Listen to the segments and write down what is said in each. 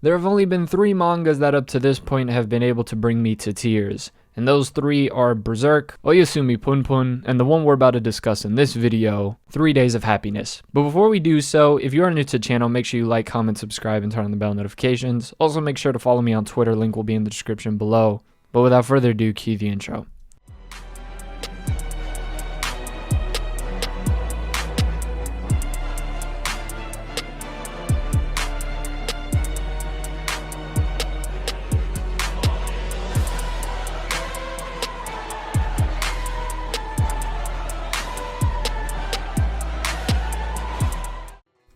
There have only been 3 mangas that up to this point have been able to bring me to tears, and those 3 are Berserk, Oyasumi Punpun, and the one we're about to discuss in this video, 3 Days of Happiness. But before we do so, if you are new to the channel, make sure you like, comment, subscribe, and turn on the bell notifications. Also make sure to follow me on Twitter, link will be in the description below. But without further ado, cue the intro.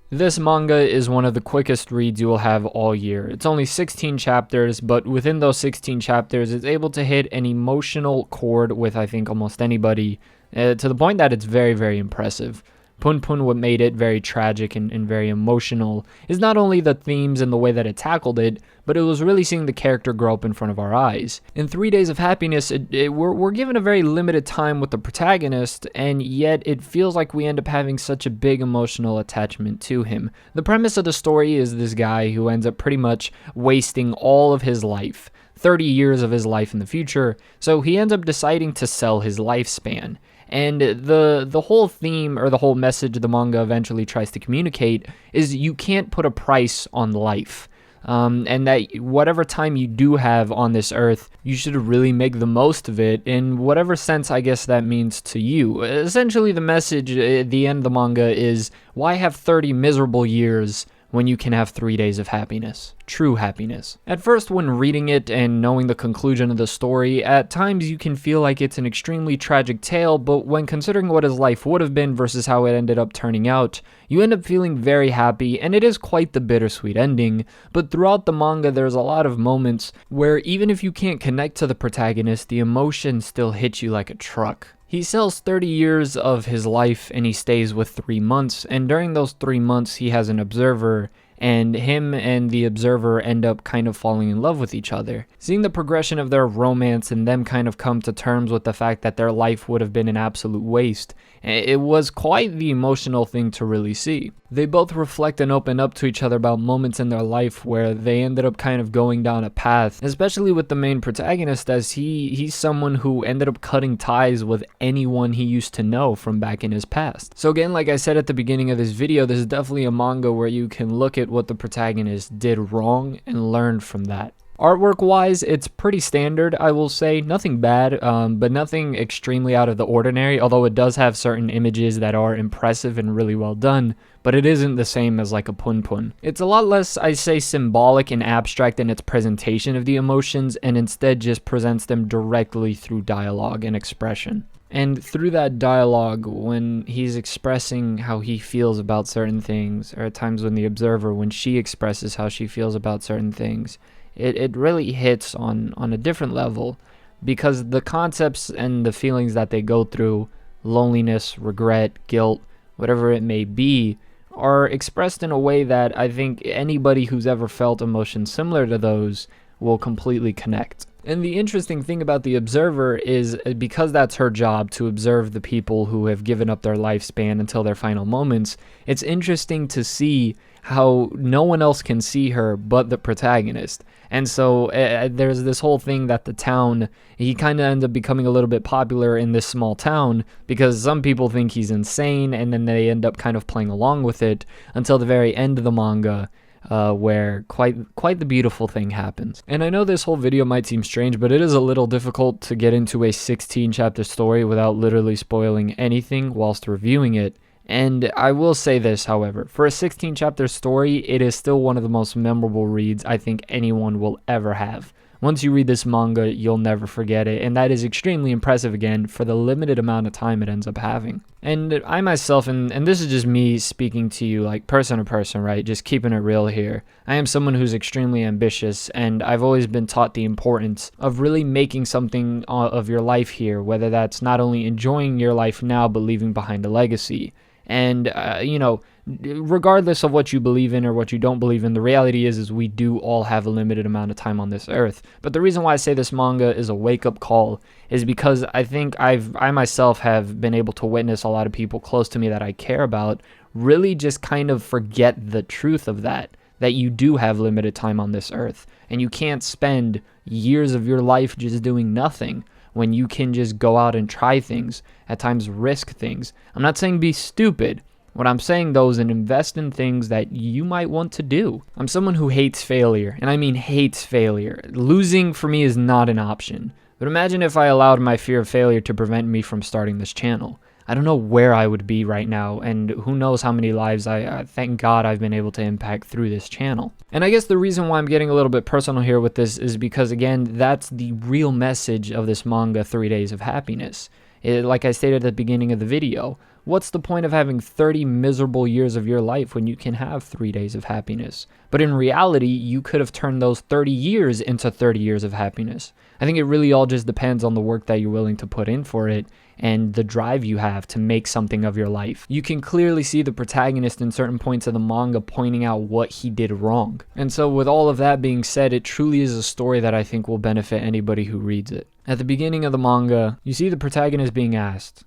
This manga is one of the quickest reads you will have all year. It's only 16 chapters, but within those 16 chapters, it's able to hit an emotional chord with, I think, almost anybody, to the point that it's very, very impressive. Punpun, what made it very tragic and very emotional, is not only the themes and the way that it tackled it, but it was really seeing the character grow up in front of our eyes. In 3 Days of Happiness, we're given a very limited time with the protagonist, and yet it feels like we end up having such a big emotional attachment to him. The premise of the story is this guy who ends up pretty much wasting all of his life, 30 years of his life in the future, so he ends up deciding to sell his lifespan. And the whole theme, or the whole message the manga eventually tries to communicate, is you can't put a price on life. And that whatever time you do have on this earth, you should really make the most of it in whatever sense I guess that means to you. Essentially, the message at the end of the manga is, why have 30 miserable years when you can have 3 days of happiness? True happiness. At first, when reading it and knowing the conclusion of the story, at times you can feel like it's an extremely tragic tale, but when considering what his life would have been versus how it ended up turning out, you end up feeling very happy, and it is quite the bittersweet ending. But throughout the manga, there's a lot of moments where even if you can't connect to the protagonist, the emotion still hits you like a truck. He sells 30 years of his life and he stays with 3 months, and during those 3 months he has an observer, and him and the observer end up kind of falling in love with each other. Seeing the progression of their romance and them kind of come to terms with the fact that their life would have been an absolute waste, it was quite the emotional thing to really see. They both reflect and open up to each other about moments in their life where they ended up kind of going down a path, especially with the main protagonist, as he's someone who ended up cutting ties with anyone he used to know from back in his past. So again, like I said at the beginning of this video, this is definitely a manga where you can look at what the protagonist did wrong and learn from that. Artwork wise, it's pretty standard, I will say. Nothing bad, but nothing extremely out of the ordinary, although it does have certain images that are impressive and really well done, but it isn't the same as like a Punpun. It's a lot less, I say, symbolic and abstract in its presentation of the emotions, and instead just presents them directly through dialogue and expression. And through that dialogue, when he's expressing how he feels about certain things, or at times when the observer, when she expresses how she feels about certain things, it really hits on a different level, because the concepts and the feelings that they go through, loneliness, regret, guilt, whatever it may be, are expressed in a way that I think anybody who's ever felt emotions similar to those will completely connect. And the interesting thing about the observer is, because that's her job to observe the people who have given up their lifespan until their final moments, it's interesting to see how no one else can see her but the protagonist. And so there's this whole thing that the town, he kind of ends up becoming a little bit popular in this small town because some people think he's insane, and then they end up kind of playing along with it until the very end of the manga, where quite the beautiful thing happens. And I know this whole video might seem strange, but it is a little difficult to get into a 16 chapter story without literally spoiling anything whilst reviewing it. And I will say this, however, for a 16 chapter story, it is still one of the most memorable reads I think anyone will ever have. Once you read this manga, you'll never forget it, and that is extremely impressive again for the limited amount of time it ends up having. And I myself, and this is just me speaking to you like person to person, right, just keeping it real here, I am someone who's extremely ambitious, and I've always been taught the importance of really making something of your life here, whether that's not only enjoying your life now, but leaving behind a legacy. And, you know, regardless of what you believe in or what you don't believe in, the reality is we do all have a limited amount of time on this earth. But the reason why I say this manga is a wake-up call is because I think I myself have been able to witness a lot of people close to me that I care about really just kind of forget the truth of that. that you do have limited time on this earth, and you can't spend years of your life just doing nothing when you can just go out and try things, at times risk things. I'm not saying be stupid. What I'm saying though is invest in things that you might want to do. I'm someone who hates failure, and I mean hates failure. Losing for me is not an option. But imagine if I allowed my fear of failure to prevent me from starting this channel. I don't know where I would be right now, and who knows how many lives I thank God I've been able to impact through this channel. And I guess the reason why I'm getting a little bit personal here with this is because, again, that's the real message of this manga, 3 Days of Happiness. Like I stated at the beginning of the video, what's the point of having 30 miserable years of your life when you can have 3 days of happiness? But in reality, you could have turned those 30 years into 30 years of happiness. I think it really all just depends on the work that you're willing to put in for it and the drive you have to make something of your life. You can clearly see the protagonist in certain points of the manga pointing out what he did wrong. And so with all of that being said, it truly is a story that I think will benefit anybody who reads it. At the beginning of the manga, you see the protagonist being asked,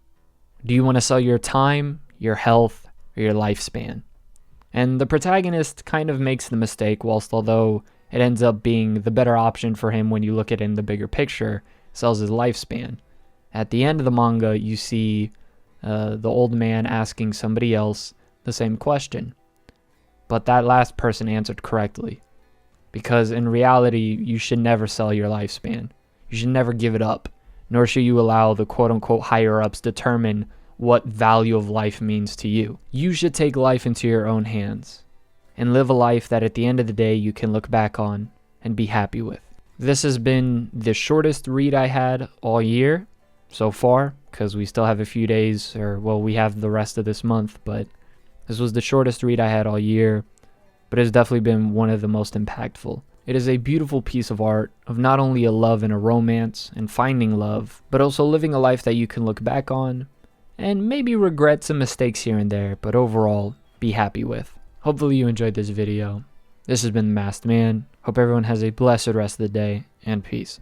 do you want to sell your time, your health, or your lifespan? And the protagonist kind of makes the mistake, whilst although it ends up being the better option for him when you look at it in the bigger picture, sells his lifespan. At the end of the manga, you see the old man asking somebody else the same question. But that last person answered correctly. Because in reality, you should never sell your lifespan. You should never give it up. Nor should you allow the quote-unquote higher-ups determine what value of life means to you. You should take life into your own hands and live a life that at the end of the day you can look back on and be happy with. This has been the shortest read I had all year so far, because we still have a few days, or well, we have the rest of this month, but this was the shortest read I had all year, but it's definitely been one of the most impactful. It is a beautiful piece of art of not only a love and a romance and finding love, but also living a life that you can look back on and maybe regret some mistakes here and there, but overall be happy with. Hopefully you enjoyed this video. This has been The Masked Man. Hope everyone has a blessed rest of the day, and peace.